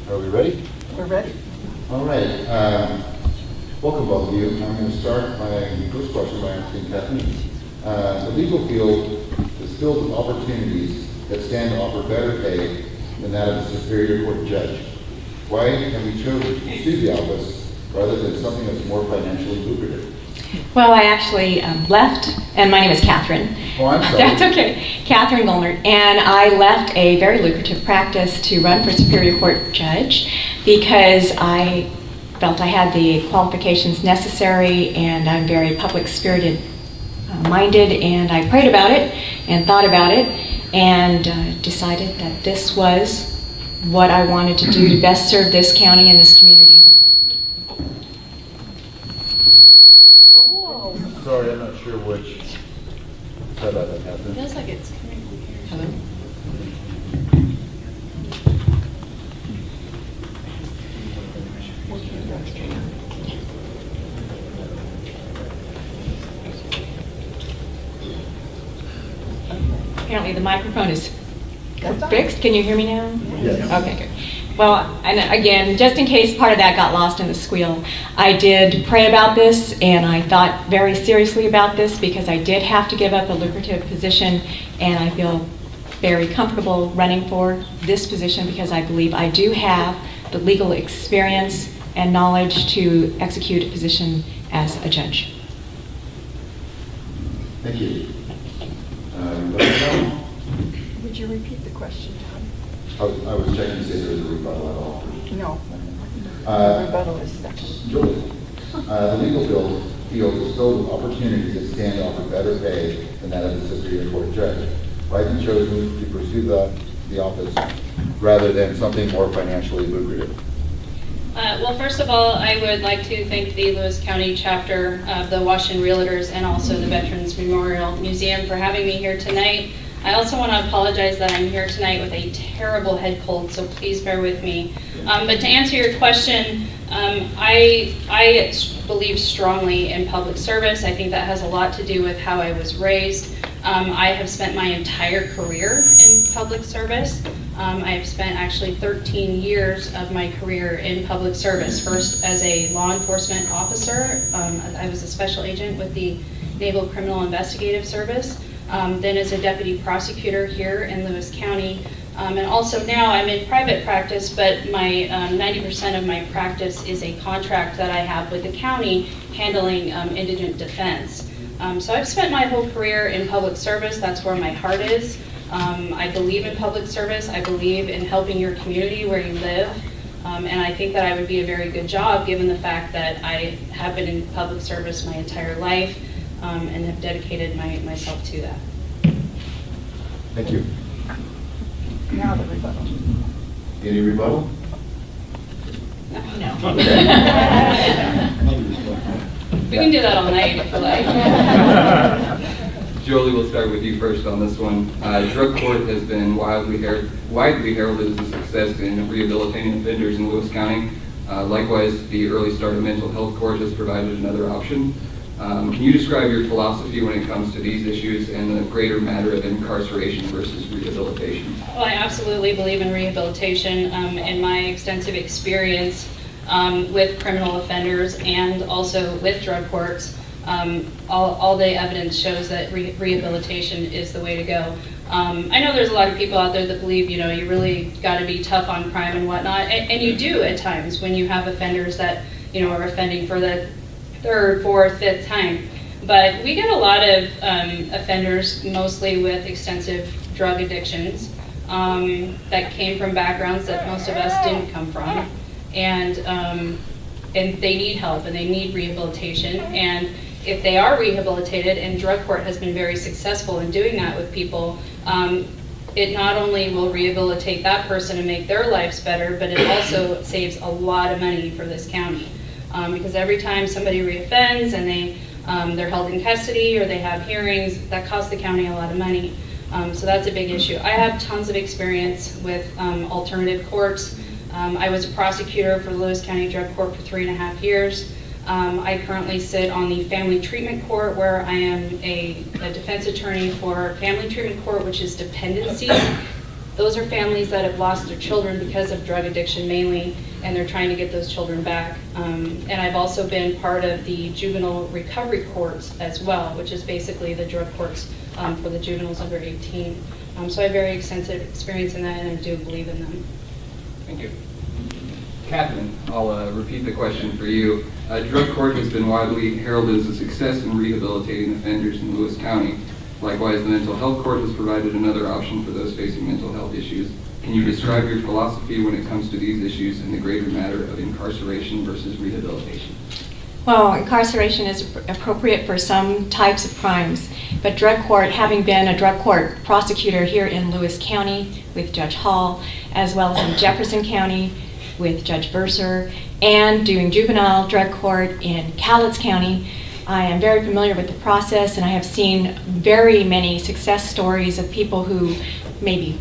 Are we ready? We're ready. All right. Welcome, both of you. I'm going to start my first question by asking Kathleen. The legal field is filled with opportunities that stand to offer better pay than that of a Superior Court judge. Why have we chosen to pursue the office rather than something that's more financially lucrative? Well, I actually left, and my name is Catherine. Oh, I'm sorry. That's okay. Catherine Gulmert. And I left a very lucrative practice to run for Superior Court judge because I felt I had the qualifications necessary, and I'm very public-spirited minded, and I prayed about it and thought about it and decided that this was what I wanted to do to best serve this county and this community. Sorry, I'm not sure which. Sorry about that, Catherine. Feels like it's coming from here. Hello? Apparently the microphone is fixed. Can you hear me now? Yes. Okay, good. Well, and again, just in case part of that got lost in the squeal, I did pray about this, and I thought very seriously about this because I did have to give up a lucrative position, and I feel very comfortable running for this position because I believe I do have the legal experience and knowledge to execute a position as a judge. Thank you. Would you repeat the question, John? I was checking to see if there was a rebuttal at all. No. Rebuttal is second. Julie, the legal field is filled with opportunities that stand to offer better pay than that of the Superior Court judge. Why have you chosen to pursue the office rather than something more financially lucrative? Well, first of all, I would like to thank the Lewis County chapter of the Washington Realtors and also the Veterans Memorial Museum for having me here tonight. I also want to apologize that I'm here tonight with a terrible head cold, so please bear with me. But to answer your question, I believe strongly in public service. I think that has a lot to do with how I was raised. I have spent my entire career in public service. I have spent actually 13 years of my career in public service. First as a law enforcement officer. I was a special agent with the Naval Criminal Investigative Service. Then as a deputy prosecutor here in Lewis County. And also now I'm in private practice, but my 90% of my practice is a contract that I have with the county handling indigent defense. So I've spent my whole career in public service. That's where my heart is. I believe in public service. I believe in helping your community where you live. And I think that I would be a very good job given the fact that I have been in public service my entire life and have dedicated myself to that. Thank you. Now the rebuttal. Any rebuttal? No. We can do that all night if you like. Jolie, we'll start with you first on this one. Drug court has been widely heralded as a success in rehabilitating offenders in Lewis County. Likewise, the early start of mental health court has provided another option. Can you describe your philosophy when it comes to these issues and the greater matter of incarceration versus rehabilitation? Well, I absolutely believe in rehabilitation. In my extensive experience with criminal offenders and also with drug courts, all the evidence shows that rehabilitation is the way to go. I know there's a lot of people out there that believe, you really got to be tough on crime and whatnot, and you do at times when you have offenders that, are offending for the third, fourth, fifth time. But we get a lot of offenders, mostly with extensive drug addictions, that came from backgrounds that most of us didn't come from, and they need help and they need rehabilitation. And if they are rehabilitated, and drug court has been very successful in doing that with people, it not only will rehabilitate that person and make their lives better, but it also saves a lot of money for this county. Because every time somebody reoffends and they're held in custody or they have hearings, that costs the county a lot of money. So that's a big issue. I have tons of experience with alternative courts. I was a prosecutor for the Lewis County Drug Court for 3.5 years. I currently sit on the Family Treatment Court, where I am a defense attorney for Family Treatment Court, which is dependencies. those are families that have lost their children because of drug addiction mainly, and they're trying to get those children back. And I've also been part of the juvenile recovery courts as well, which is basically the drug courts for the juveniles under 18. So I have very extensive experience in that, and I do believe in them. Thank you. Catherine, I'll repeat the question for you. Drug court has been widely heralded as a success in rehabilitating offenders in Lewis County. Likewise, the mental health court has provided another option for those facing mental health issues. Can you describe your philosophy when it comes to these issues in the greater matter of incarceration versus rehabilitation? Well, incarceration is appropriate for some types of crimes, but drug court, having been a drug court prosecutor here in Lewis County with Judge Hall, as well as in Jefferson County with Judge Verser, and doing juvenile drug court in Cowlitz County, I am very familiar with the process, and I have seen very many success stories of people who maybe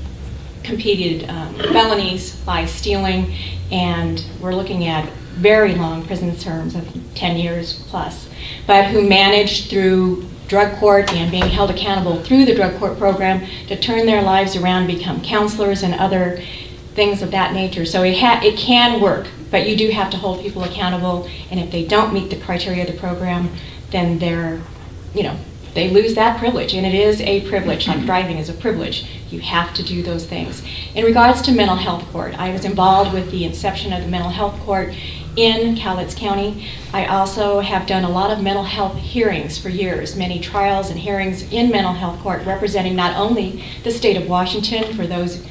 competed felonies by stealing, and we're looking at very long prison terms of 10 years plus, but who managed through drug court and being held accountable through the drug court program to turn their lives around, become counselors and other things of that nature. So it can work, but you do have to hold people accountable, and if they don't meet the criteria of the program, then they lose that privilege, and it is a privilege, like driving is a privilege. You have to do those things. In regards to mental health court, I was involved with the inception of the mental health court in Cowlitz County. I also have done a lot of mental health hearings for years, many trials and hearings in mental health court representing not only the state of Washington for those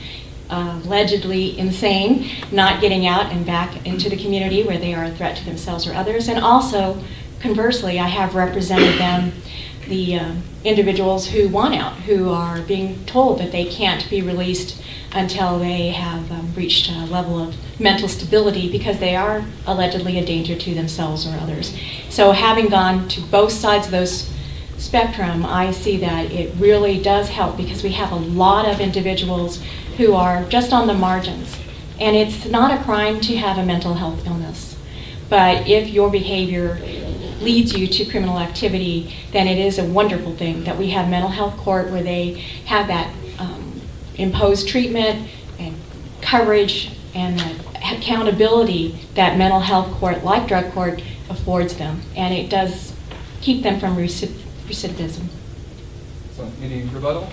allegedly insane, not getting out and back into the community where they are a threat to themselves or others, and also conversely, I have represented them, the individuals who want out, who are being told that they can't be released until they have reached a level of mental stability because they are allegedly a danger to themselves or others. So having gone to both sides of those spectrum, I see that it really does help because we have a lot of individuals who are just on the margins. And it's not a crime to have a mental health illness. But if your behavior leads you to criminal activity, then it is a wonderful thing that we have mental health court where they have that imposed treatment and coverage and the accountability that mental health court, like drug court, affords them. And it does keep them from recidivism. So, any rebuttal?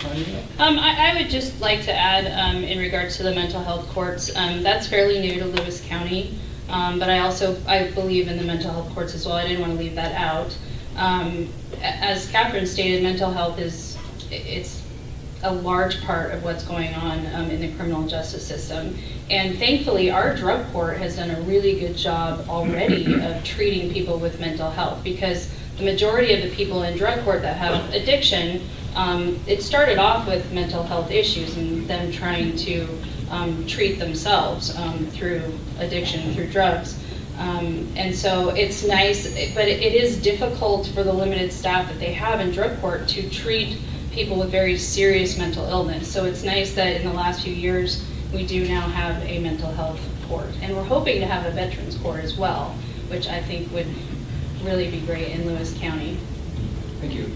I would just like to add, in regards to the mental health courts, that's fairly new to Lewis County. But I believe in the mental health courts as well. I didn't want to leave that out. As Catherine stated, mental health it's a large part of what's going on in the criminal justice system. And thankfully, our drug court has done a really good job already of treating people with mental health, because the majority of the people in drug court that have addiction, it started off with mental health issues and them trying to treat themselves through addiction, through drugs. And so it's nice, but it is difficult for the limited staff that they have in drug court to treat people with very serious mental illness. So it's nice that in the last few years we do now have a mental health court. And we're hoping to have a veterans court as well, which I think would really be great in Lewis County. Thank you.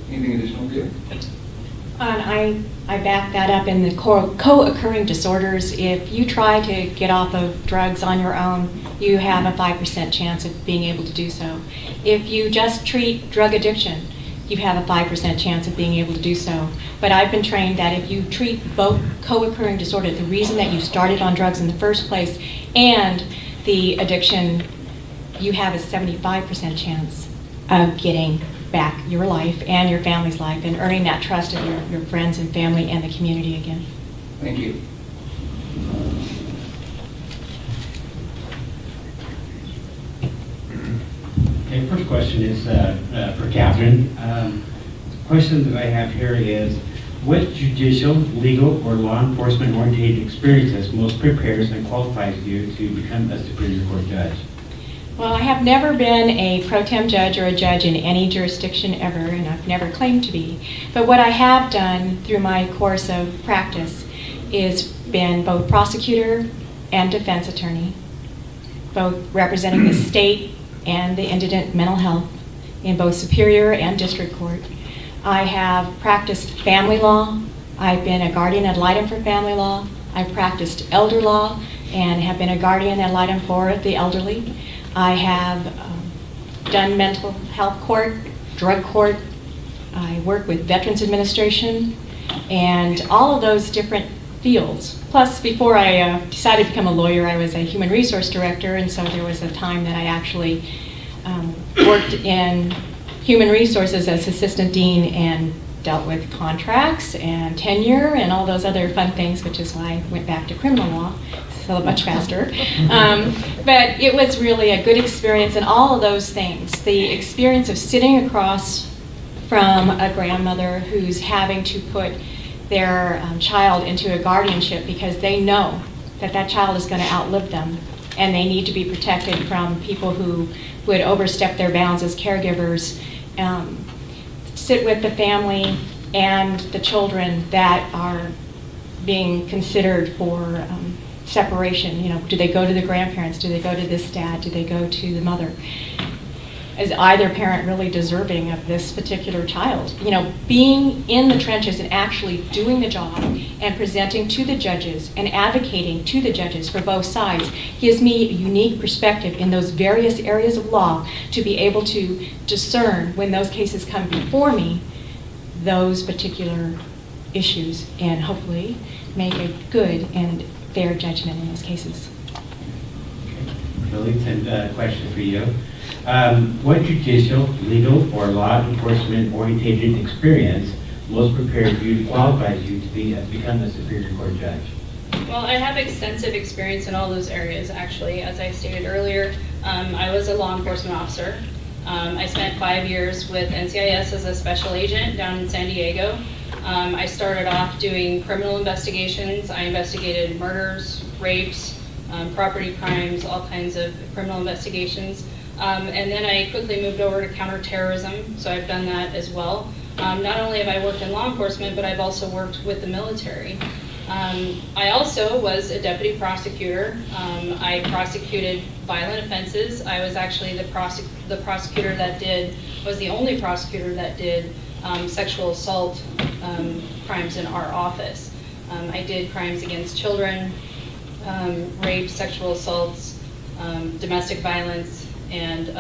Anything additional for you? And I back that up in the co-occurring disorders. If you try to get off of drugs on your own, you have a 5% chance of being able to do so. If you just treat drug addiction, you have a 5% chance of being able to do so. But I've been trained that if you treat both co-occurring disorder, the reason that you started on drugs in the first place, and the addiction, you have a 75% chance of getting back your life and your family's life and earning that trust of your friends and family and the community again. Thank you. Okay, first question is for Catherine. The question that I have here is, what judicial, legal, or law enforcement oriented experiences most prepares and qualifies you to become a Superior Court judge? Well, I have never been a pro tem judge or a judge in any jurisdiction ever, and I've never claimed to be. But what I have done through my course of practice is been both prosecutor and defense attorney, both representing the state and the indigent mental health in both Superior and District Court. I have practiced family law. I've been a guardian ad litem for family law. I've practiced elder law and have been a guardian ad litem for the elderly. I have done mental health court, drug court. I work with Veterans Administration and all of those different fields. Plus, before I decided to become a lawyer, I was a human resource director, and so there was a time that I actually worked in human resources as assistant dean and dealt with contracts and tenure and all those other fun things, which is why I went back to criminal law so much faster. But it was really a good experience in all of those things. The experience of sitting across from a grandmother who's having to put their child into a guardianship because they know that that child is going to outlive them and they need to be protected from people who would overstep their bounds as caregivers. Sit with the family and the children that are being considered for separation. You know, do they go to the grandparents? Do they go to this dad? Do they go to the mother? Is either parent really deserving of this particular child? You know, being in the trenches and actually doing the job and presenting to the judges and advocating to the judges for both sides gives me a unique perspective in those various areas of law to be able to discern when those cases come before me, those particular issues, and hopefully make a good and fair judgment in those cases. Billy, question for you. What judicial, legal, or law enforcement oriented experience most prepared you, qualifies you to become a Superior Court judge? Well, I have extensive experience in all those areas, actually. As I stated earlier, I was a law enforcement officer. I spent 5 years with NCIS as a special agent down in San Diego. I started off doing criminal investigations. I investigated murders, rapes, property crimes, all kinds of criminal investigations. And then I quickly moved over to counterterrorism, so I've done that as well. Not only have I worked in law enforcement, but I've also worked with the military. I also was a deputy prosecutor. I prosecuted violent offenses. I was actually the prosecutor that was the only prosecutor that did sexual assault crimes in our office. I did crimes against children, rape, sexual assaults, domestic violence, and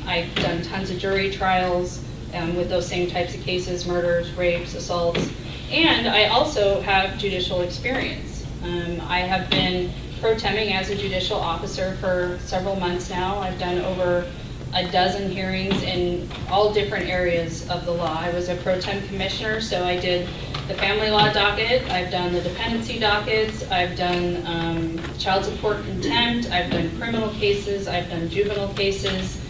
I've done tons of jury trials with those same types of cases, murders, rapes, assaults. And I also have judicial experience. I have been pro temping as a judicial officer for several months now. I've done over a dozen hearings in all different areas of the law. I was a pro tem commissioner, so I did the family law docket, I've done the dependency dockets, I've done child support contempt, I've done criminal cases, I've done juvenile cases.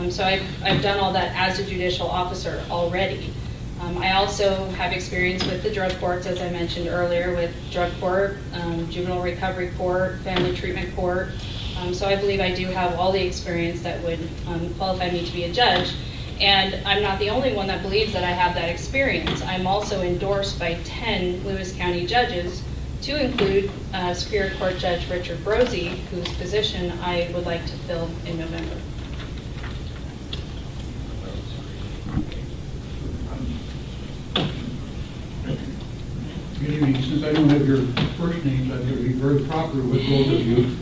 So I've done all that as a judicial officer already. I also have experience with the drug courts, as I mentioned earlier, with drug court, juvenile recovery court, family treatment court. So I believe I do have all the experience that would qualify me to be a judge. And I'm not the only one that believes that I have that experience. I'm also endorsed by 10 Lewis County judges, to include Superior Court Judge Richard Brozzi, whose position I would like to fill in November. Good evening. Since I don't have your first names, I'm going to be very proper with both of you.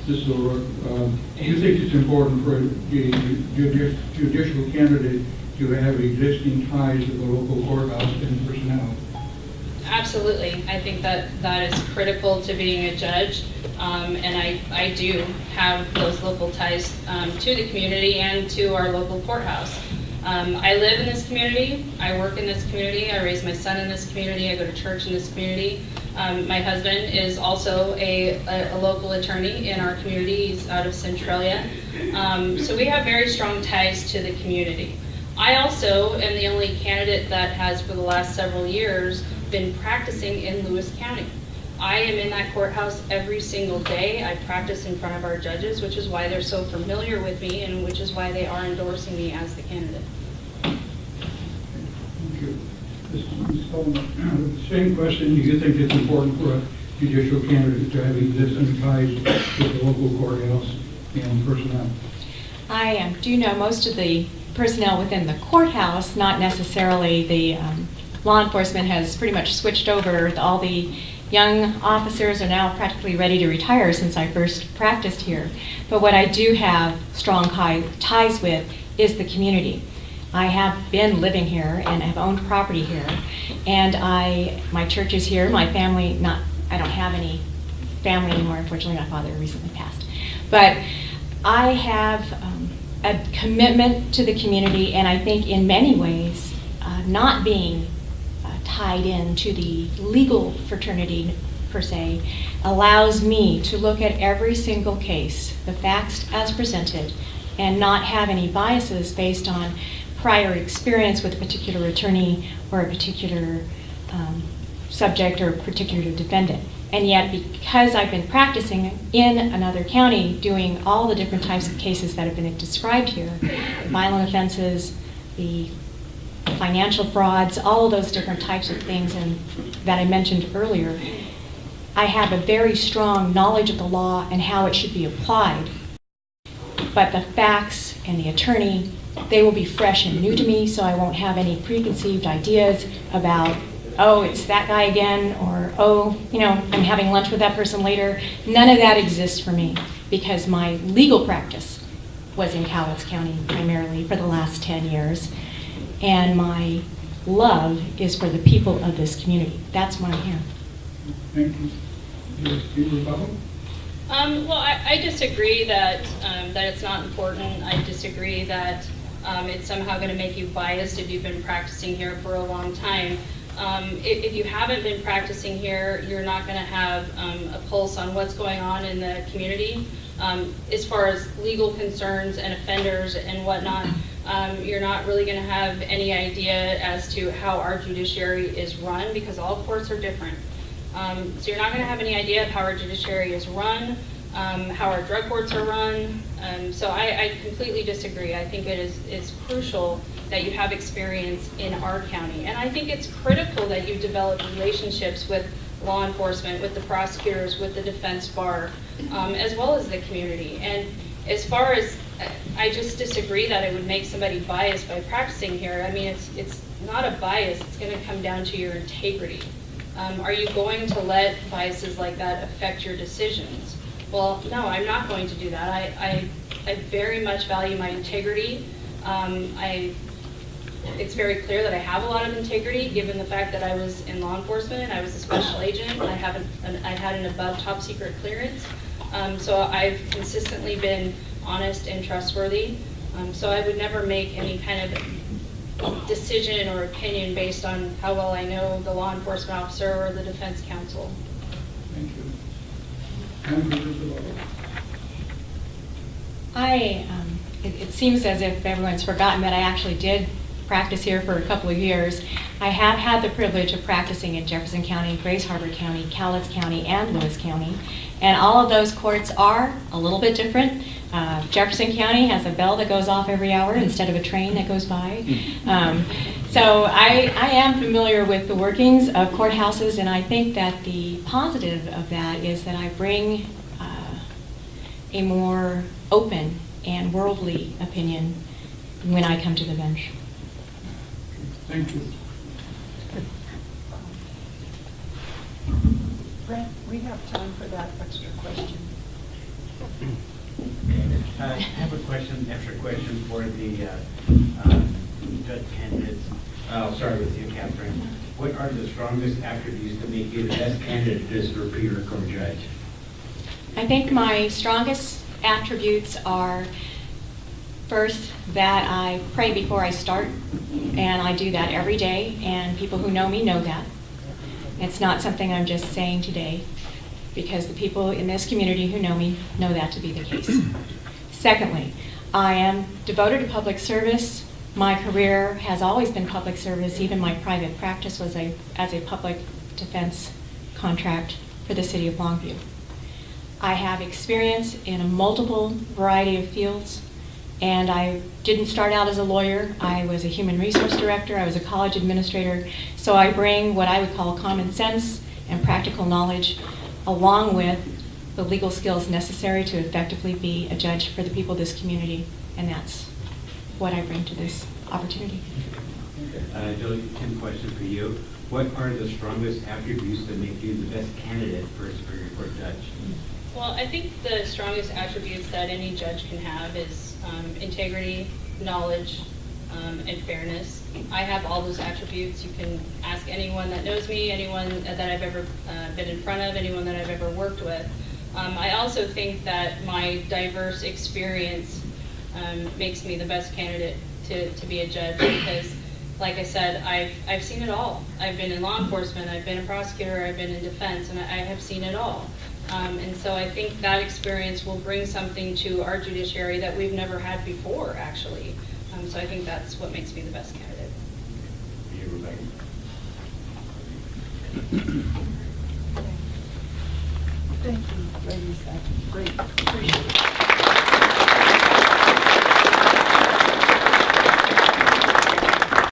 Do you think it's important for a judicial candidate to have existing ties to the local courthouse and personnel? Absolutely. I think that is critical to being a judge, and I do have those local ties to the community and to our local courthouse. I live in this community, I work in this community, I raise my son in this community, I go to church in this community. My husband is also a local attorney in our community. He's out of Centralia. So we have very strong ties to the community. I also am the only candidate that has, for the last several years, been practicing in Lewis County. I am in that courthouse every single day. I practice in front of our judges, which is why they're so familiar with me and which is why they are endorsing me as the candidate. Thank you. The same question, do you think it's important for a judicial candidate to have existing ties with the local courthouse and personnel? I do know most of the personnel within the courthouse, not necessarily the law enforcement has pretty much switched over. All the young officers are now practically ready to retire since I first practiced here. But what I do have strong ties with is the community. I have been living here and have owned property here, and my church is here. My family, I don't have any family anymore. Unfortunately, my father recently passed. But I have a commitment to the community, and I think in many ways, not being tied into the legal fraternity per se, allows me to look at every single case, the facts as presented, and not have any biases based on prior experience with a particular attorney or a particular subject or a particular defendant. And yet, because I've been practicing in another county, doing all the different types of cases that have been described here, violent offenses, the financial frauds, all of those different types of things that I mentioned earlier, I have a very strong knowledge of the law and how it should be applied. But the facts and the attorney, they will be fresh and new to me, so I won't have any preconceived ideas about, oh, it's that guy again, or, oh, I'm having lunch with that person later. None of that exists for me because my legal practice was in Cowlitz County primarily for the last 10 years. And my love is for the people of this community. That's why I'm here. Thank you. Well, I disagree that it's not important. I disagree that it's somehow going to make you biased if you've been practicing here for a long time. If you haven't been practicing here, you're not going to have a pulse on what's going on in the community. As far as legal concerns and offenders and whatnot, you're not really going to have any idea as to how our judiciary is run because all courts are different. So you're not going to have any idea of how our judiciary is run, how our drug courts are run. So I completely disagree. I think it is crucial that you have experience in our county. And I think it's critical that you develop relationships with law enforcement, with the prosecutors, with the defense bar, as well as the community. And as far as, I just disagree that it would make somebody biased by practicing here. I mean, it's not a bias. It's going to come down to your integrity. Are you going to let biases like that affect your decisions? Well, no, I'm not going to do that. I very much value my integrity. It's very clear that I have a lot of integrity given the fact that I was in law enforcement, I was a special agent, I had an above top secret clearance. So I've consistently been honest and trustworthy. So I would never make any kind of decision or opinion based on how well I know the law enforcement officer or the defense counsel. Thank you. It seems as if everyone's forgotten that I actually did practice here for a couple of years. I have had the privilege of practicing in Jefferson County, Grays Harbor County, Cowlitz County, and Lewis County. And all of those courts are a little bit different. Jefferson County has a bell that goes off every hour instead of a train that goes by. So I am familiar with the workings of courthouses, and I think that the positive of that is that I bring a more open and worldly opinion when I come to the bench. Thank you. Brent, we have time for that extra question. I have a question, extra question for the judge candidates. I'll start with you, Catherine. What are the strongest attributes that make you the best candidate as a Superior Court judge? I think my strongest attributes are, first, that I pray before I start, and I do that every day, and people who know me know that. It's not something I'm just saying today, because the people in this community who know me know that to be the case. Secondly, I am devoted to public service. My career has always been public service. Even my private practice was as a public defense contract for the city of Longview. I have experience in a multiple variety of fields, and I didn't start out as a lawyer. I was a human resource director. I was a college administrator. So I bring what I would call common sense and practical knowledge along with the legal skills necessary to effectively be a judge for the people of this community, and that's what I bring to this opportunity. Joey, Tim, question for you. What are the strongest attributes that make you the best candidate for a Superior Court judge? Well, I think the strongest attributes that any judge can have is integrity, knowledge, and fairness. I have all those attributes. You can ask anyone that knows me, anyone that I've ever been in front of, anyone that I've ever worked with. I also think that my diverse experience makes me the best candidate to be a judge because, like I said, I've seen it all. I've been in law enforcement, I've been a prosecutor, I've been in defense, and I have seen it all. And so I think that experience will bring something to our judiciary that we've never had before, actually. So I think that's what makes me the best candidate. You, Rebecca? Thank you, ladies. That's great. Appreciate it.